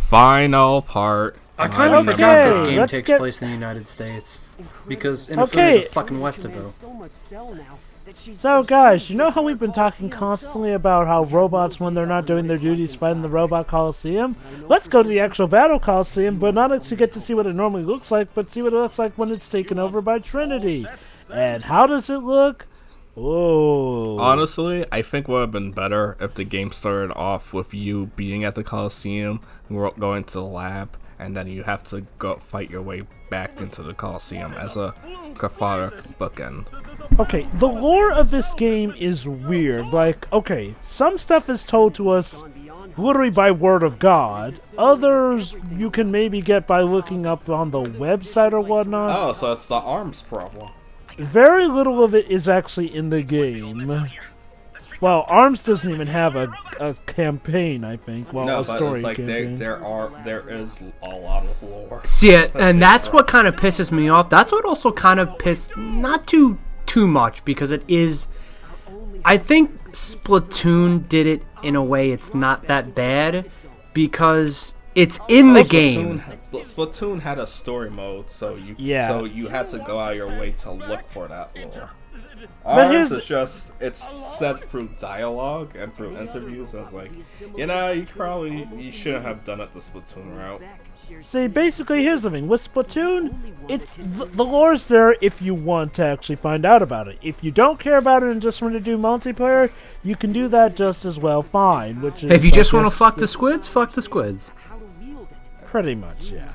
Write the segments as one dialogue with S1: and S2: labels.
S1: Final part.
S2: I kind of forgot this game takes place in the United States. Because Infinite is a fucking Westabow.
S3: So guys, you know how we've been talking constantly about how robots, when they're not doing their duties, fight in the Robot Coliseum? Let's go to the actual Battle Coliseum, but not to get to see what it normally looks like, but see what it looks like when it's taken over by Trinity. And how does it look? Whoa.
S1: Honestly, I think it would have been better if the game started off with you being at the Coliseum, going to the lab, and then you have to go fight your way back into the Coliseum as a cathartic bookend.
S3: Okay, the lore of this game is weird. Like, okay, some stuff is told to us literally by word of God. Others you can maybe get by looking up on the website or whatnot.
S1: Oh, so it's the ARMS problem.
S3: Very little of it is actually in the game. Well, ARMS doesn't even have a campaign, I think. Well,
S1: no,
S3: a story
S1: but it's like
S3: campaign.
S1: there is a lot of lore.
S2: See it, and that's what kind of pisses me off. That's what also kind of not too much, because it is. I think Splatoon did it in a way it's not that bad, because it's in the game.
S1: Splatoon had a story mode, so you had to go out your way to look for that lore. ARMS is just, it's said through dialogue and through interviews. I was like, you shouldn't have done it the Splatoon route.
S3: See, basically, here's the thing. With Splatoon, it's the lore's there if you want to actually find out about it. If you don't care about it and just want to do multiplayer, you can do that just as well fine. Which is,
S2: if you just want to fuck the squids, fuck the squids.
S3: Pretty much, yeah.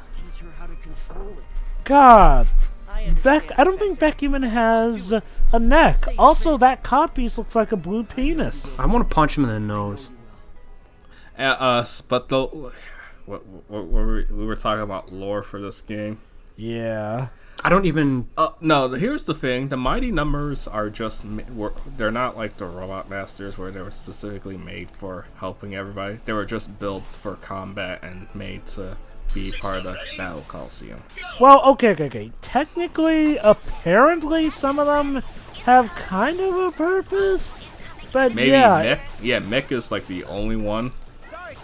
S3: God. I don't think Beck even has a neck. Also, that codpiece looks like a blue penis.
S2: I want to punch him in the nose.
S1: But we were talking about lore for this game.
S3: Yeah.
S2: I don't even...
S1: No, here's the thing. The Mighty Numbers are just... They're not like the Robot Masters where they were specifically made for helping everybody. They were just built for combat and made to be part of the Battle Coliseum.
S3: Well, okay. Technically, apparently, some of them have kind of a purpose. But
S1: maybe
S3: yeah.
S1: Mick? Yeah, Mick is like the only one.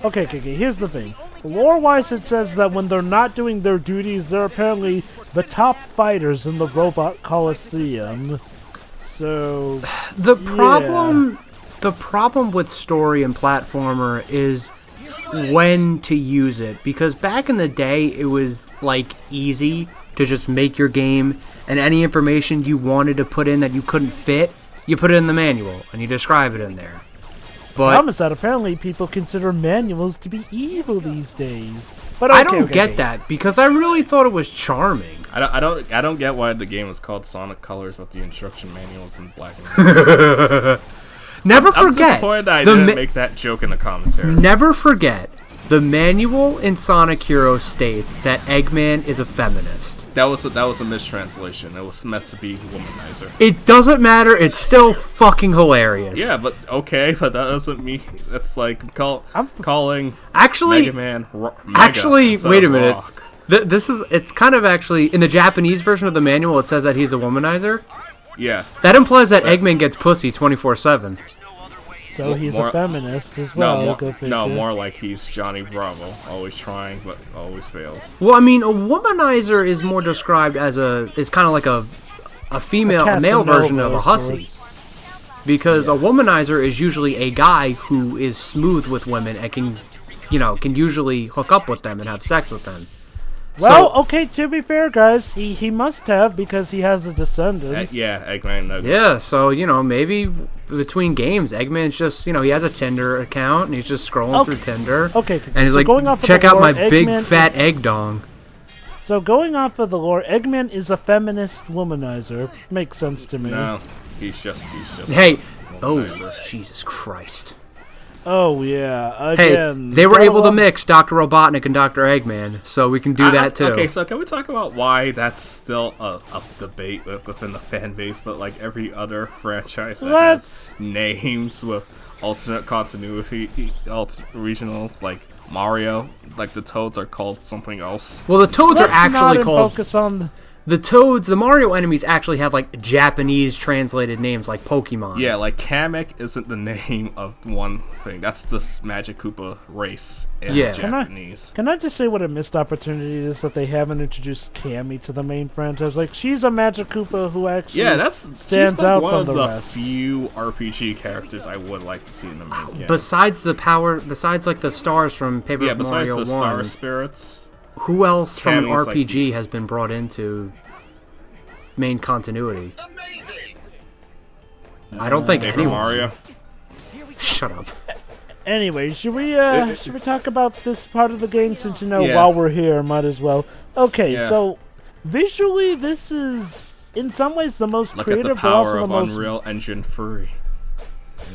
S3: Okay, here's the thing. Lore-wise, it says that when they're not doing their duties, they're apparently the top fighters in the Robot Coliseum. So
S2: the problem with story and platformer is when to use it, because back in the day it was like easy to just make your game, and any information you wanted to put in that you couldn't fit, you put it in the manual and you describe it in there. But
S3: the problem is that apparently people consider manuals to be evil these days. But
S2: I don't get that, because I really thought it was charming.
S1: I don't get why the game was called Sonic Colors, but the instruction manual is in black and white.
S2: Never forget.
S1: I'm disappointed that I didn't make that joke in the commentary.
S2: Never forget, the manual in Sonic Heroes states that Eggman is a feminist.
S1: That was a mistranslation. It was meant to be womanizer.
S2: It doesn't matter. It's still fucking hilarious.
S1: Yeah, but that doesn't mean that's like calling
S2: actually
S1: Mega Man.
S2: Wait a minute. It's kind of actually in the Japanese version of the manual. It says that he's a womanizer.
S1: Yeah.
S2: That implies that Eggman gets pussy 24/7.
S3: So he's a feminist as well.
S1: No, more like he's Johnny Bravo, always trying but always fails.
S2: Well, I mean, a womanizer is more described as kind of like a male version of a hussy. Because a womanizer is usually a guy who is smooth with women and can usually hook up with them and have sex with them.
S3: Well, okay, to be fair, guys, he must have, because he has a descendant.
S1: Yeah, Eggman.
S2: Yeah, so, maybe between games, Eggman's just, he has a Tinder account, and he's just scrolling through Tinder.
S3: Okay,
S2: and he's
S3: so
S2: like,
S3: going off
S2: check
S3: of the
S2: out
S3: lore,
S2: my big fat egg dong.
S3: So going off of the lore, Eggman is a feminist womanizer. Makes sense to me.
S1: No, he's just
S2: Hey, oh, Jesus Christ.
S3: Oh, yeah, again.
S2: Hey, they were able to mix Dr. Robotnik and Dr. Eggman, so we can do that, too.
S1: Okay, so can we talk about why that's still a debate within the fan base, but like every other franchise that has names with alternate continuity, regionals, like Mario, like the Toads are called something else.
S2: Well, the Toads are actually called...
S3: focus on
S2: the Toads, the Mario enemies actually have like Japanese translated names like Pokemon.
S1: Yeah, like Kamek isn't the name of one thing. That's the Magic Koopa race in Japanese.
S3: Can I just say what a missed opportunity it is that they haven't introduced Cammy to the main franchise? Like, she's a Magic Koopa who actually stands out
S1: one
S3: from
S1: of
S3: the
S1: the
S3: rest.
S1: few RPG characters I would like to see in the main game.
S2: Besides like the stars from Paper Mario 1.
S1: Besides the Star Spirits.
S2: Who else from an
S1: Cammy's
S2: RPG has been brought into main continuity? I don't think
S1: Paper
S2: anyone.
S1: Mario.
S2: Shut up.
S3: Anyway, should we talk about this part of the game since while we're here, might as well. Okay, so visually this is in some ways the most creative,
S1: Look at the
S3: but also
S1: power
S3: the
S1: of
S3: most
S1: Unreal Engine 3.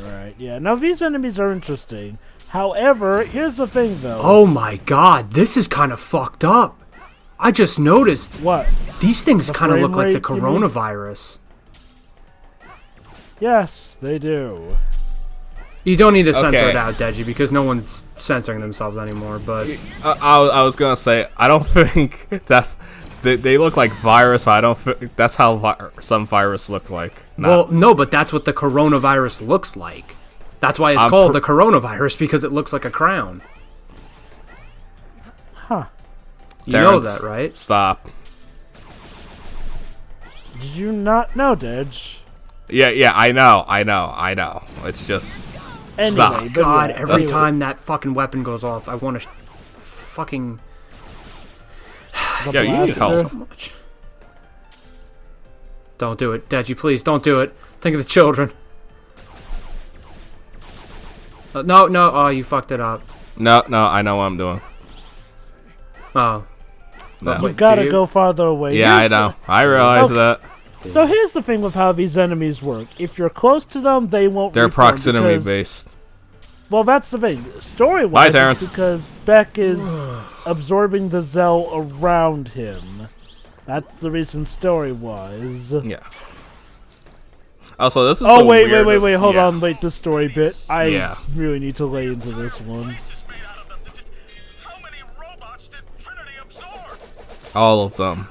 S3: Right. Yeah. Now these enemies are interesting. However, here's the thing, though.
S2: Oh my god, this is kind of fucked up. I just noticed.
S3: What?
S2: These things kind of look like the
S3: rate, you mean?
S2: coronavirus.
S3: Yes, they do.
S2: You don't need to censor it out, Deji, because no one's censoring themselves anymore, but...
S1: I was gonna say, I don't think that's... They look like virus, but I don't think that's how some virus look like.
S2: Well, no, but that's what the coronavirus looks like. That's why it's called the coronavirus, because it looks like a crown.
S3: Huh.
S2: You know that, right?
S1: Stop.
S3: Did you not know, Dej?
S1: Yeah, I know. It's just...
S3: Anyway,
S1: stop.
S2: God, every time that fucking weapon goes off, I want to fucking...
S1: Yeah, you need help.
S2: So much. Don't do it. Deji, please, don't do it. Think of the children. No, oh, you fucked it up.
S1: No, I know what I'm doing.
S2: Oh.
S1: No.
S3: You've got to go farther away.
S1: Yeah, I know. I realize that.
S3: So here's the thing with how these enemies work. If you're close to them, they won't
S1: They're
S3: reform
S1: proximity based.
S3: Well, that's the thing. Story-wise,
S1: Terrence.
S3: it's because Beck is absorbing the Zell around him. That's the reason story-wise.
S1: Yeah. Also, this is
S3: wait, hold on, the story bit. I really need to lay into this one.
S4: How many robots did Trinity absorb?
S1: All of them.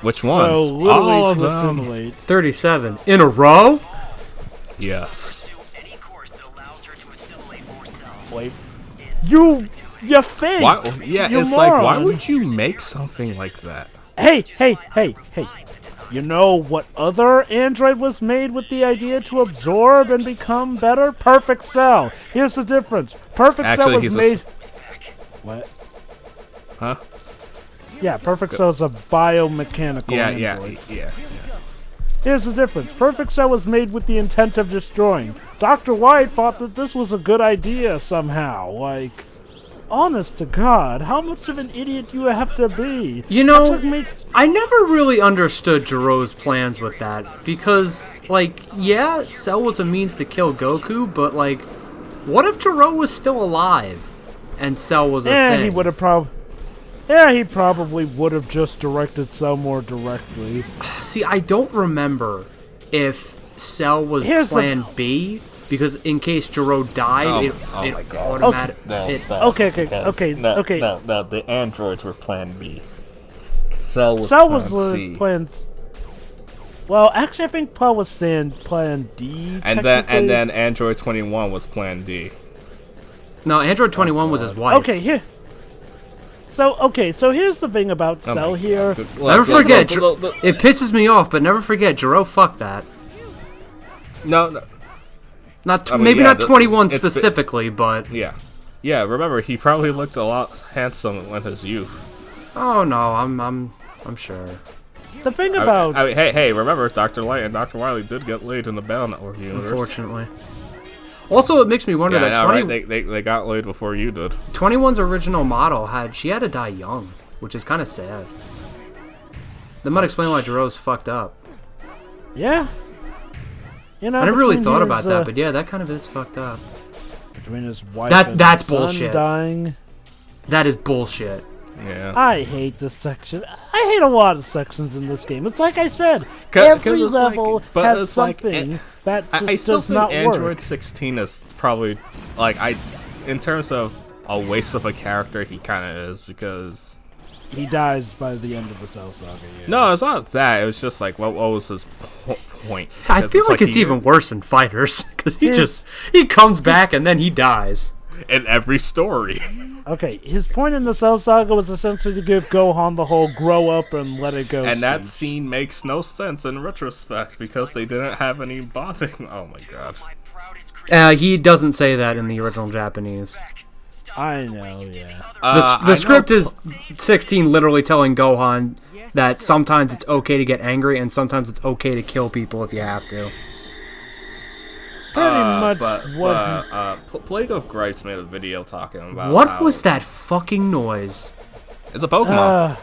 S1: Which ones?
S3: So, literally
S1: all of
S3: to
S1: them.
S3: assimilate.
S2: 37. In a row?
S1: Yes.
S3: Wait. You fake!
S1: Why, yeah,
S3: you
S1: it's
S3: moron.
S1: like, why would you make something like that?
S3: Hey! You know what other android was made with the idea to absorb and become better? Perfect Cell. Here's the difference. Perfect Cell was made... What?
S1: Huh?
S3: Yeah, Perfect Cell is a biomechanical android.
S1: Yeah.
S3: Here's the difference. Perfect Cell was made with the intent of destroying. Dr. White thought that this was a good idea somehow. Like, honest to God, how much of an idiot do you have to be?
S2: You know, I never really understood Jiro's plans with that. Because, like, yeah, Cell was a means to kill Goku, but, like, what if Jiro was still alive and Cell was a thing?
S3: He would have he probably would have just directed Cell more directly.
S2: See, I don't remember if Cell was Plan B, because in case Jiro died, it automatically...
S3: Okay.
S1: No, the androids were Plan B. Cell
S3: was
S1: Plan C.
S3: Plan... Well, actually, I think Paul was saying Plan D,
S1: and then Android 21 was Plan D.
S2: No, Android 21 was his wife.
S3: Okay, here... So here's the thing about Cell here.
S2: Never forget, it pisses me off, but never forget, Jiro fucked that.
S1: No.
S2: Maybe not 21 specifically, but...
S1: Yeah, remember, he probably looked a lot handsome in his youth.
S2: Oh, no, I'm sure.
S3: The thing about...
S1: Hey, remember, Dr. Light and Dr. Wily did get laid in the Battle Network universe.
S2: Unfortunately. Also, it makes me wonder that
S1: right? They got laid before you did.
S2: 21's original model she had to die young, which is kind of sad. That might explain why Jiro's fucked up.
S3: Yeah. You know,
S2: I never really thought about that, but yeah, that kind of is fucked up.
S3: Between his wife and
S2: that's
S3: son
S2: bullshit.
S3: Dying.
S2: That is bullshit.
S1: Yeah.
S3: I hate this section. I hate a lot of sections in this game. It's like I said, every level has something that just does not work.
S1: Android 16 is probably, like, in terms of a waste of a character, he kind of is, because
S3: He dies by the end of the Cell Saga. Yeah.
S1: No, it's not that. It was just like, what was his point?
S2: I feel like it's even worse in Fighters because he comes back and then he dies
S1: in every story.
S3: Okay, his point in the Cell Saga was essentially to give Gohan the whole grow up and let it go.
S1: And that scene makes no sense in retrospect because they didn't have any bonding. Oh my god.
S2: He doesn't say that in the original Japanese.
S3: I know, yeah.
S2: The script is 16 literally telling Gohan that sometimes it's okay to get angry and sometimes it's okay to kill people if you have to.
S3: Pretty much
S1: Plague of Gripes made a video talking about
S2: what was that fucking noise?
S1: It's a Pokemon.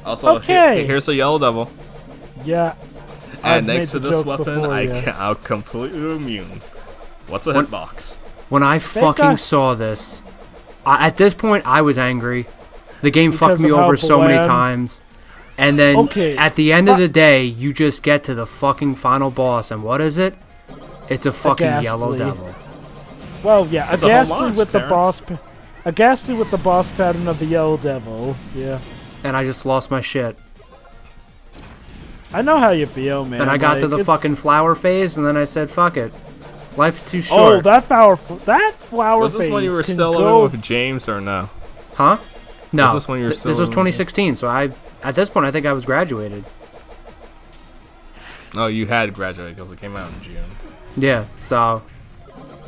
S1: Also,
S3: okay.
S1: Here's a Yellow Devil.
S3: Yeah.
S1: And next to this weapon, I'm completely immune. What's a hitbox?
S2: When I fucking saw this, at this point, I was angry. The game fucked me over so many times. And then, at the end of the day, you just get to the fucking final boss, and what is it? It's a fucking Yellow Devil.
S3: Well, yeah, a Ghastly with the boss... A Ghastly with the boss pattern of the Yellow Devil, yeah.
S2: And I just lost my shit.
S3: I know how you feel, man.
S2: And I got to the fucking flower phase, and then I said, fuck it. Life's too short.
S3: Oh, that flower phase.
S1: Was this when you were still living with James or no?
S2: Huh? No.
S1: Was this when you were still
S2: This was 2016, so at this point I think I was graduated.
S1: Oh, you had graduated because it came out in June.
S2: Yeah, so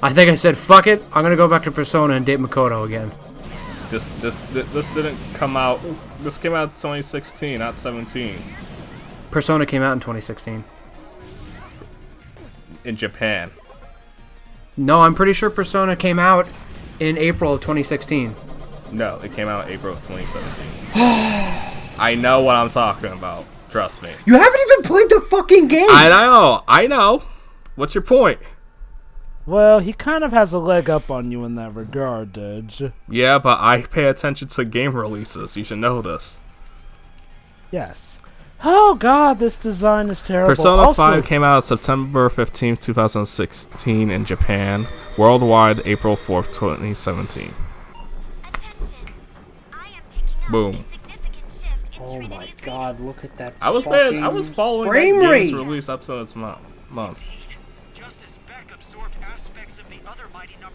S2: I think I said fuck it. I'm gonna go back to Persona and date Makoto again.
S1: This didn't come out. This came out in 2016, not 17.
S2: Persona came out in 2016.
S1: In Japan.
S2: No, I'm pretty sure Persona came out in April of 2016.
S1: No, it came out in April of 2017. I know what I'm talking about. Trust me.
S2: You haven't even played the fucking game!
S1: I know. What's your point?
S3: Well, he kind of has a leg up on you in that regard, Didge.
S1: Yeah, but I pay attention to game releases. You should know this.
S3: Yes. Oh god, this design is terrible.
S1: Persona 5 came out September 15th, 2016 in Japan. Worldwide, April 4th, 2017. Boom.
S2: Oh my god, look at that.
S1: I was following
S2: frame
S1: that
S2: rate.
S1: game's release up to its month.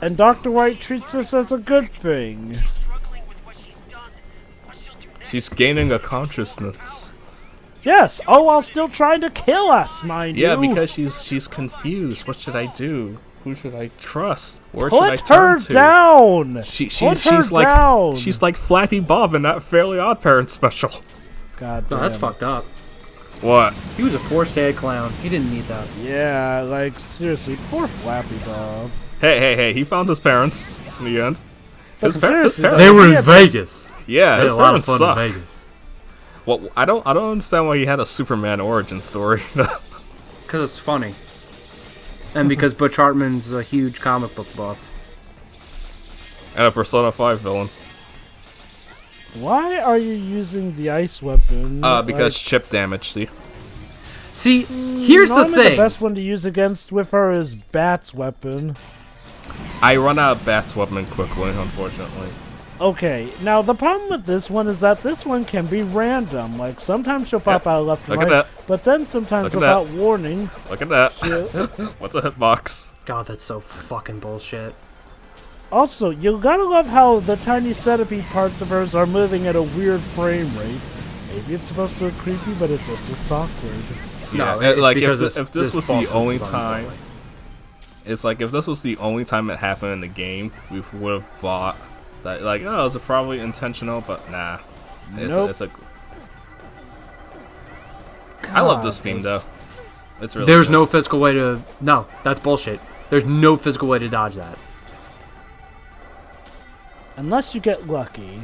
S3: And Dr. White treats this as a good thing.
S1: She's gaining a consciousness.
S3: Yes, all while still trying to kill us, mind you.
S1: Yeah, because she's confused. What should I do? Who should I trust? Where should I turn to?
S3: Put her down!
S1: She's like Flappy Bob in that Fairly Odd Parents special.
S3: God damn.
S2: No, that's fucked up.
S1: What?
S2: He was a poor sad clown. He didn't need that.
S3: Yeah, like seriously, poor Flappy Bob.
S1: Hey, he found his parents in the end.
S3: His parents,
S2: they were in Vegas.
S1: Yeah,
S2: they
S1: his
S2: had a lot of
S1: parents
S2: fun
S1: suck.
S2: in Vegas.
S1: Well, I don't understand why he had a Superman origin story.
S2: Because it's funny. And because Butch Hartman's a huge comic book buff.
S1: And a Persona 5 villain.
S3: Why are you using the ice weapon?
S1: Because chip damage,
S2: See, here's the thing.
S3: The best one to use against with her is Bat's weapon.
S1: I run out of Bat's weapon quickly, unfortunately.
S3: Okay, now the problem with this one is that this one can be random. Like, sometimes she'll pop out left and right, but then sometimes without warning.
S1: Look at that. What's a hitbox?
S2: God, that's so fucking bullshit.
S3: Also, you gotta love how the tiny centipede parts of hers are moving at a weird frame rate. Maybe it's supposed to look creepy, but it just looks awkward.
S1: Yeah,
S2: no,
S1: like if this was the only time, it's like if this was the only time it happened in the game, we would have thought that like, oh, is it probably intentional? But nah,
S3: nope.
S1: I love this theme though. It's really.
S2: There's
S1: good.
S2: no physical way to. No, that's bullshit. There's no physical way to dodge that.
S3: Unless you get lucky.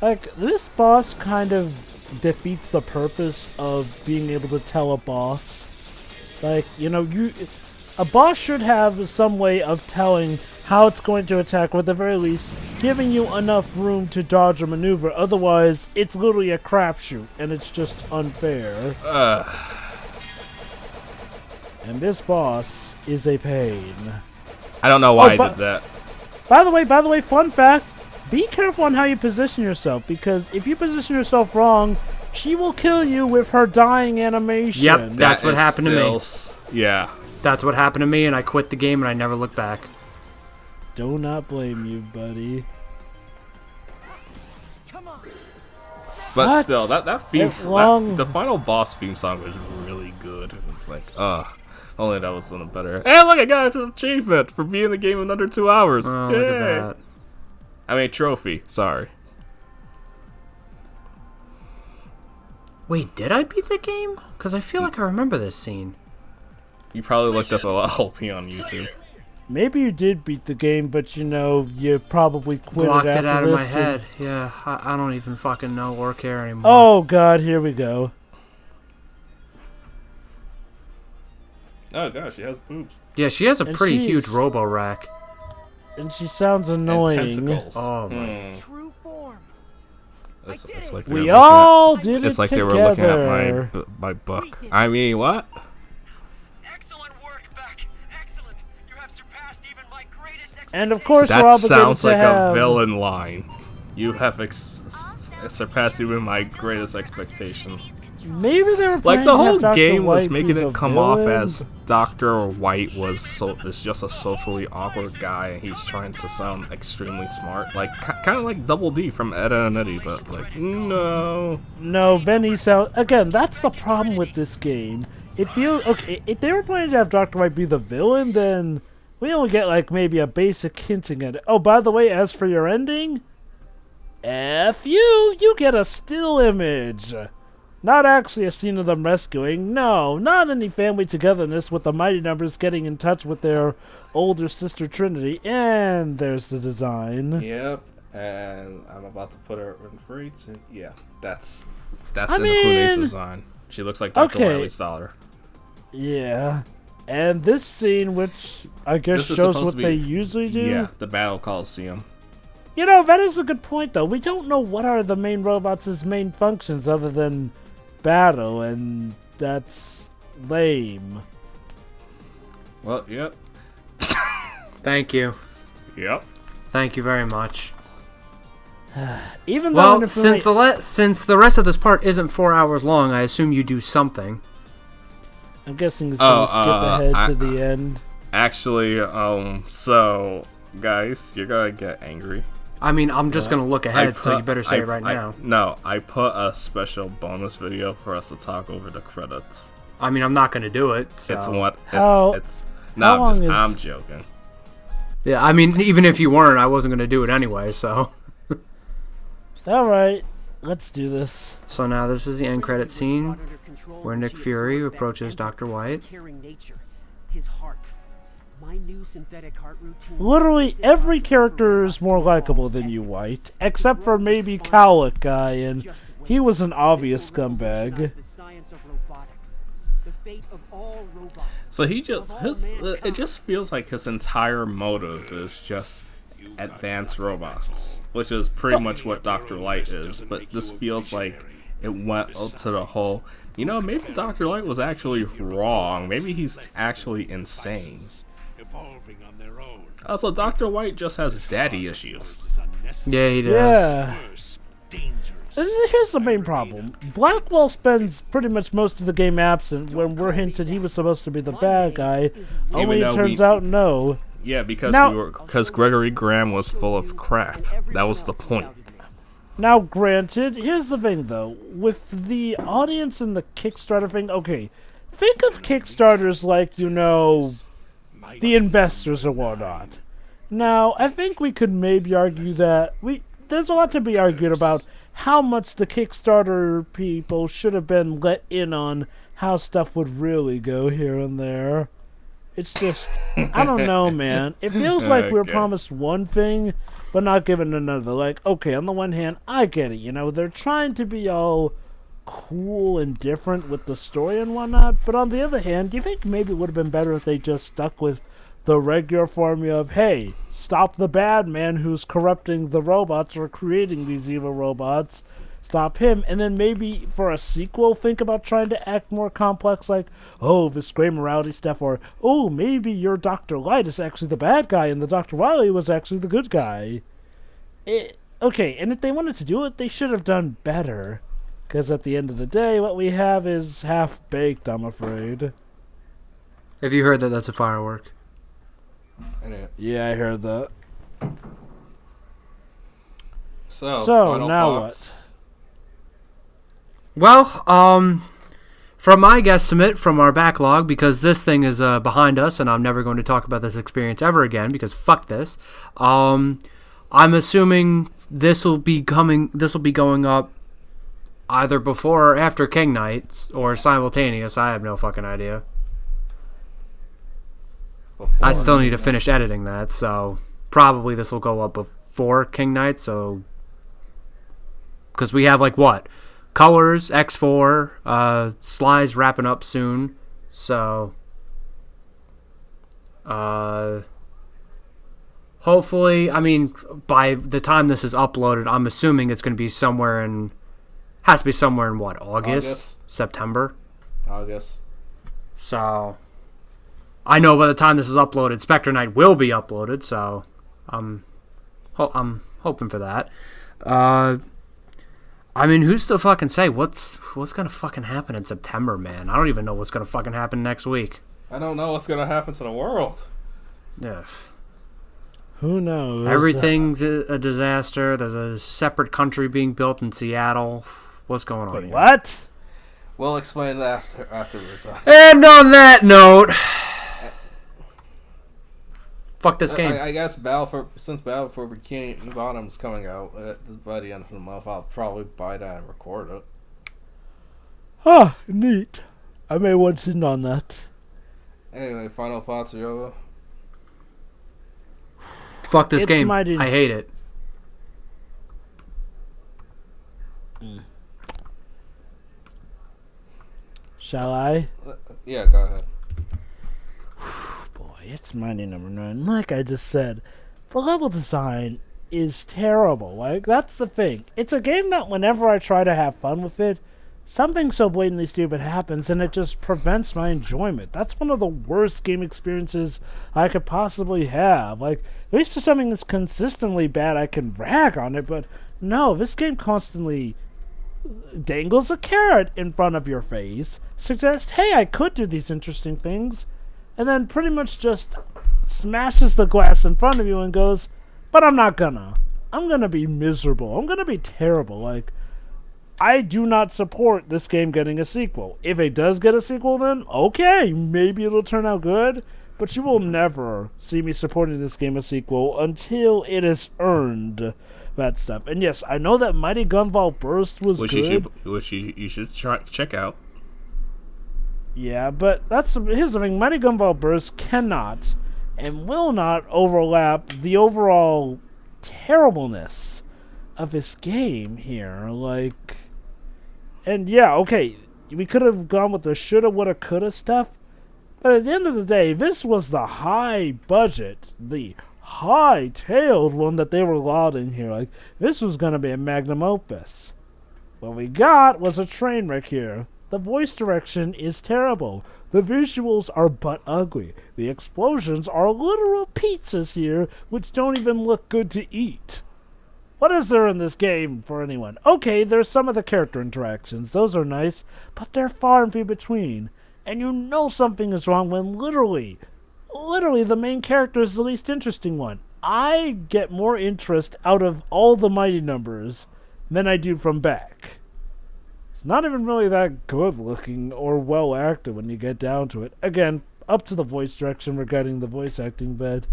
S3: Like, this boss kind of defeats the purpose of being able to tell a boss. Like, you know, a boss should have some way of telling how it's going to attack, or at the very least, giving you enough room to dodge or maneuver. Otherwise, it's literally a crapshoot, and it's just unfair. And this boss is a pain.
S1: I don't know why I did that.
S3: By the way, fun fact, be careful on how you position yourself, because if you position yourself wrong, she will kill you with her dying animation.
S2: Yep, that's what happened to me.
S1: Yeah.
S2: That's what happened to me, and I quit the game, and I never looked back.
S3: Do not blame you, buddy.
S1: But
S3: What?
S1: still, that theme, the final boss theme song was really good. It was like, only that was one better. Hey, look, I got an achievement for being in the game in under 2 hours.
S2: Oh,
S1: Yay.
S2: look at that.
S1: I mean, trophy. Sorry.
S2: Wait, did I beat the game? Because I feel like I remember this scene.
S1: You probably looked up a LP on YouTube.
S3: Maybe you did beat the game, but you probably quit
S2: Blocked
S3: it after
S2: it out of my
S3: this.
S2: head. Yeah, I don't even fucking know or care anymore.
S3: Oh god, here we go.
S1: Oh gosh, she has boobs.
S2: Yeah, she has a
S3: And
S2: pretty
S3: she's-
S2: huge robo-rack.
S3: And she sounds
S1: And
S3: annoying.
S1: tentacles.
S2: Oh my.
S5: True form.
S1: It's like they
S3: We
S1: were looking
S3: all did
S1: It's
S3: it
S1: like
S3: together.
S1: they were looking at my book. I mean, what?
S5: Excellent work, Beck. Excellent. You have surpassed even my greatest expectations.
S3: And of course, we're
S1: That
S3: obligated
S1: sounds
S3: to
S1: like
S3: have...
S1: a villain line. You have surpassed even my greatest expectation.
S3: Maybe they were
S1: Like
S3: planning
S1: the
S3: to have
S1: whole
S3: Dr.
S1: game was
S3: White
S1: making
S3: be
S1: it
S3: the
S1: come off
S3: villain.
S1: as Dr. White is just a socially awkward guy, and he's trying to sound extremely smart, like kind of like Double D from Edda and Eddie, but like no.
S3: No, Benny sound... Again, that's the problem with this game. It feels... Okay, if they were planning to have Dr. White be the villain, then we only get, like, maybe a basic hinting at it. Oh, by the way, as for your ending... F you get a still image. Not actually a scene of them rescuing. No, not any family togetherness with the Mighty Numbers getting in touch with their older sister Trinity. And there's the design.
S1: Yep, and I'm about to put her in free. Yeah, that's
S3: I
S1: Inafune's
S3: mean,
S1: design. She looks like Dr.
S3: okay.
S1: Wily's daughter.
S3: Yeah. And this scene, which I guess
S1: This is
S3: shows
S1: supposed
S3: what
S1: to be-
S3: they usually do.
S1: Yeah, the Battle Coliseum.
S3: You know, that is a good point, though. We don't know what are the main robots' main functions other than battle, and that's lame.
S1: Well, yep.
S2: Thank you.
S1: Yep.
S2: Thank you very much.
S3: Even though
S2: Well, since the rest of this part isn't 4 hours long, I assume you do something.
S3: I'm guessing it's gonna skip ahead to the end.
S1: Actually, so guys, you're gonna get angry.
S2: I mean, I'm just gonna look ahead, so you better say it right now.
S1: No, I put a special bonus video for us to talk over the credits.
S2: I mean, I'm not gonna do it. So.
S1: I'm joking.
S2: Yeah, I mean, even if you weren't, I wasn't gonna do it anyway. So.
S3: All right, let's do this.
S2: So now this is the end credit scene where Nick Fury approaches Dr. White.
S5: His heart. My new synthetic heart routine.
S3: Literally every character is more likable than you, White, except for maybe Cowlick guy, and he was an obvious scumbag.
S1: So it just feels like his entire motive is just advanced robots, which is pretty much what Dr. Light is, but this feels like it went to the whole, maybe Dr. Light was actually wrong, maybe he's actually insane. Also, Dr. White just has daddy issues.
S2: Yeah, he does.
S3: Yeah. And here's the main problem. Blackwell spends pretty much most of the game absent when we're hinted he was supposed to be the bad guy, only it turns out no.
S1: Yeah, because Gregory Graham was full of crap. That was the point.
S3: Now, granted, here's the thing, though. With the audience and the Kickstarter thing, okay, think of Kickstarters like, the investors or whatnot. Now, I think we could maybe argue that there's a lot to be argued about how much the Kickstarter people should have been let in on how stuff would really go here and there. It's just, I don't know, man. It feels like we were promised one thing, but not given another. Like, okay, on the one hand, I get it, they're trying to be all cool and different with the story and whatnot, but on the other hand, do you think maybe it would have been better if they just stuck with the regular formula of, hey, stop the bad man who's corrupting the robots or creating these evil robots, stop him, and then maybe for a sequel think about trying to act more complex, like, oh, this gray morality stuff, or, oh, maybe your Dr. Light is actually the bad guy and the Dr. Wily was actually the good guy. okay, and if they wanted to do it, they should have done better. Because at the end of the day, what we have is half-baked, I'm afraid.
S2: Have you heard that that's a firework?
S3: Yeah, I heard that.
S1: So
S3: now
S1: thoughts.
S2: What? Well, from my guesstimate, from our backlog, because this thing is behind us, and I'm never going to talk about this experience ever again, because fuck this. I'm assuming this will be going up either before or after King Night, or simultaneous. I have no fucking idea. I still need to finish editing that, so probably this will go up before King Night, so... Because we have, like, what? Colors, X4, Sly's wrapping up soon, so... hopefully, I mean, by the time this is uploaded, I'm assuming it's going to be somewhere in... Has to be somewhere in, what, August? September?
S1: August.
S2: So... I know by the time this is uploaded, Spectre Knight will be uploaded, so I'm hoping for that. I mean, who's to fucking say what's gonna fucking happen in September, man? I don't even know what's gonna fucking happen next week.
S1: I don't know what's gonna happen to the world.
S2: Yeah.
S3: Who knows?
S2: Everything's a disaster. There's a separate country being built in Seattle. What's going on here?
S3: What?
S1: We'll explain that after we're done.
S2: And on that note... Fuck this game.
S1: I guess since Battle for Bikini Bottom's coming out by the end of the month, I'll probably buy that and record it.
S3: Ah, neat. I may want in on that.
S1: Anyway, final thoughts, Yoga?
S2: Fuck this game. I hate it.
S3: Shall I?
S1: Yeah, go ahead.
S3: It's Mighty No.9. Like I just said, the level design is terrible. Like, that's the thing. It's a game that whenever I try to have fun with it, something so blatantly stupid happens and it just prevents my enjoyment. That's one of the worst game experiences I could possibly have. Like, at least to something that's consistently bad, I can rag on it, but no, this game constantly dangles a carrot in front of your face, suggests, hey, I could do these interesting things, and then pretty much just smashes the glass in front of you and goes, but I'm not gonna. I'm gonna be miserable. I'm gonna be terrible. Like, I do not support this game getting a sequel. If it does get a sequel, then okay, maybe it'll turn out good, but you will never see me supporting this game a sequel until it has earned that stuff. And yes, I know that Mighty Gunvolt Burst was good.
S1: Which you should check out.
S3: Yeah, but here's the thing. Mighty Gunvolt Burst cannot and will not overlap the overall terribleness of this game here. Like, and yeah, okay, we could have gone with the shoulda, woulda, coulda stuff, but at the end of the day, this was the high budget, the high-tailed one that they were lauding here. Like, this was going to be a magnum opus. What we got was a train wreck here. The voice direction is terrible. The visuals are butt ugly. The explosions are literal pizzas here, which don't even look good to eat. What is there in this game for anyone? Okay, there's some of the character interactions. Those are nice, but they're far and few between. And you know something is wrong when literally the main character is the least interesting one. I get more interest out of all the Mighty numbers than I do from Beck. It's not even really that good looking or well acted when you get down to it. Again, up to the voice direction regarding the voice acting, but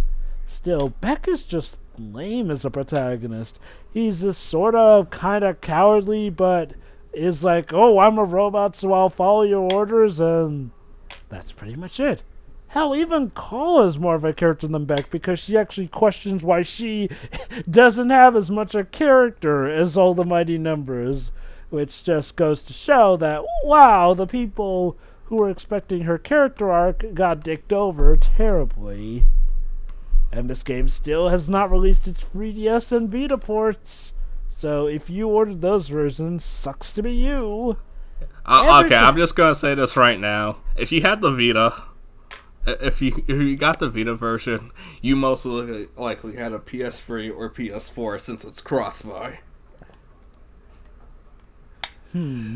S3: still, Beck is just lame as a protagonist. He's this sort of kind of cowardly, but is like, oh, I'm a robot, so I'll follow your orders, and that's pretty much it. Hell, even Kala is more of a character than Beck because she actually questions why she doesn't have as much a character as all the Mighty numbers. Which just goes to show that, wow, the people who were expecting her character arc got dicked over terribly. And this game still has not released its 3DS and Vita ports. So if you ordered those versions, sucks to be you.
S1: Okay, I'm just going to say this right now. If you had the Vita, if you got the Vita version, you most likely had a PS3 or PS4 since it's cross-buy.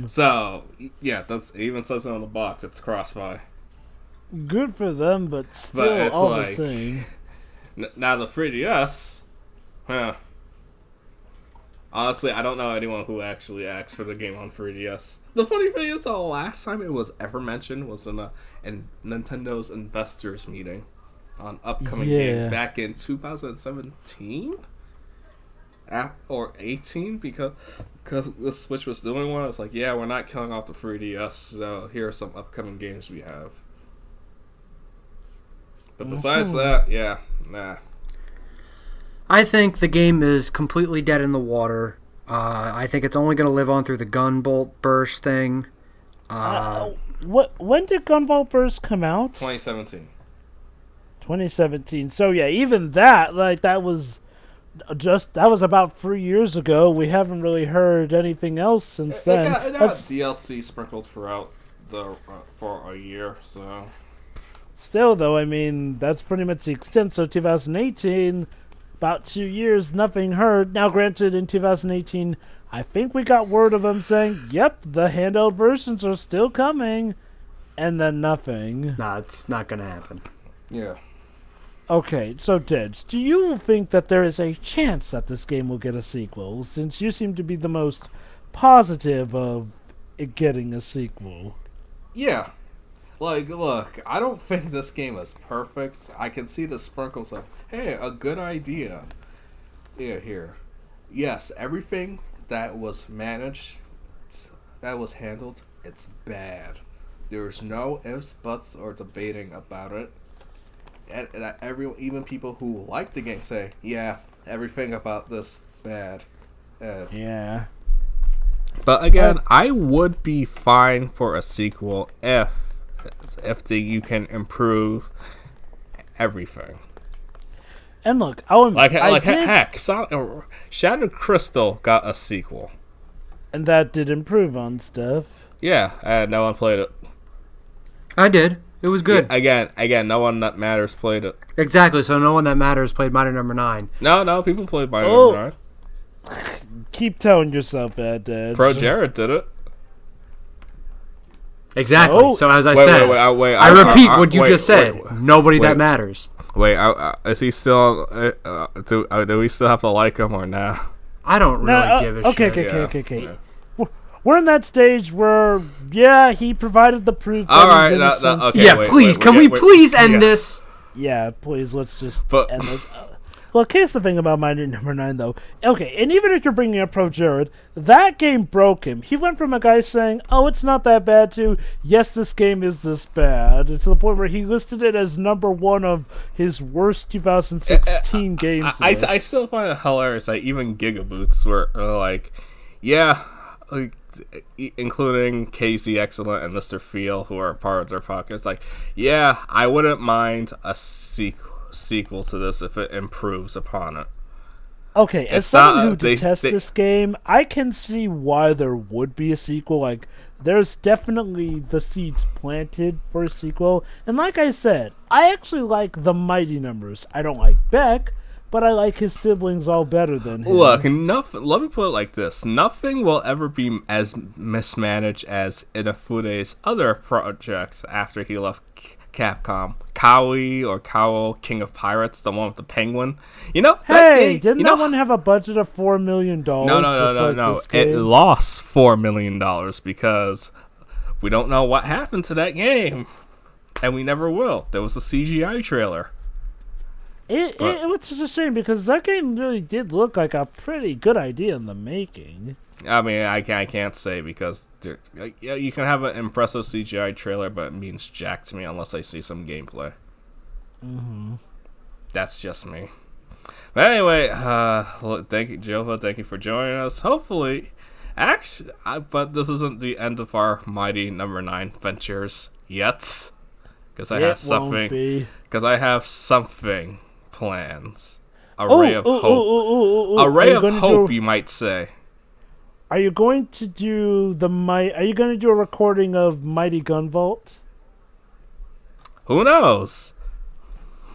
S1: So yeah, that's it even says it on the box. It's cross-buy.
S3: Good for them, but still all the same.
S1: Now the 3DS, honestly, I don't know anyone who actually asked for the game on 3DS. The funny thing is, the last time it was ever mentioned was in Nintendo's investors meeting on upcoming games back in 2017 or 18, because the Switch was doing one. It's like, yeah, we're not killing off the 3DS, so here are some upcoming games we have. But besides that, yeah, nah.
S2: I think the game is completely dead in the water. I think it's only going to live on through the Gunvolt Burst thing.
S3: When did Gunvolt Burst come out?
S1: 2017.
S3: 2017. So yeah, even that, that was about 3 years ago. We haven't really heard anything else since then.
S1: It got DLC sprinkled throughout for a year, so.
S3: Still, though, I mean, that's pretty much the extent. So 2018, about 2 years, nothing heard. Now, granted, in 2018, I think we got word of them saying, yep, the handheld versions are still coming, and then nothing.
S2: Nah, it's not going to happen.
S1: Yeah.
S3: Okay, so Dedge, do you think that there is a chance that this game will get a sequel, since you seem to be the most positive of it getting a sequel?
S1: Yeah. Look, I don't think this game is perfect. I can see the sprinkles of, hey, a good idea. Yeah, here. Yes, everything that was managed, that was handled, it's bad. There's no ifs, buts, or debating about it. And even people who like the game say, yeah, everything about this bad.
S3: Yeah.
S1: But again, I would be fine for a sequel if you can improve everything.
S3: And look,
S1: heck, Shattered Crystal got a sequel,
S3: and that did improve on stuff.
S1: Yeah, and no one played it.
S2: I did. It was good.
S1: Yeah, again, no one that matters played it.
S2: Exactly. So no one that matters played Mighty No.9.
S1: No, people played Mighty No.9.
S3: Keep telling yourself that, Dad.
S1: Pro Jared did it.
S2: Exactly. So as I said, I repeat what you just said. Nobody that matters.
S1: Wait, is he still? Do we still have to like him or nah?
S2: I don't really give a shit.
S3: Okay. Yeah. We're in that stage where, he provided the proof.
S1: All right, okay.
S2: Yeah, please, can we please end this?
S3: Yeah, please, let's just end this. Look, here's the thing about Mighty No.9, though. Okay, and even if you're bringing up Pro Jared, that game broke him. He went from a guy saying, oh, it's not that bad, to, yes, this game is this bad, to the point where he listed it as #1 of his worst 2016 games list.
S1: I still find it hilarious that even Gigaboots were like, including Casey Excellent and Mr. Feel, who are part of their podcast, like, yeah, I wouldn't mind a sequel to this if it improves upon it.
S3: Okay, as someone who detests this game, I can see why there would be a sequel. Like, there's definitely the seeds planted for a sequel. And like I said, I actually like the Mighty numbers. I don't like Beck, but I like his siblings all better than him.
S1: Look, let me put it like this. Nothing will ever be as mismanaged as Inafude's other projects after he left Capcom. Kawi or Kao, King of Pirates, the one with the penguin.
S3: Didn't that one have a budget of $4 million?
S1: No. It lost $4 million because we don't know what happened to that game. And we never will. There was a CGI trailer.
S3: It was just a shame because that game really did look like a pretty good idea in the making.
S1: I mean, I can't say because you can have an impressive CGI trailer, but it means jack to me unless I see some gameplay.
S3: Mm-hmm.
S1: That's just me. But anyway, thank you, Jova. Thank you for joining us. Hopefully, but this isn't the end of our Mighty No.9 ventures yet, because I have something. Because I have something planned. A ray of hope. A ray of hope, you might say.
S3: Are you going to do a recording of Mighty Gunvolt?
S1: Who knows?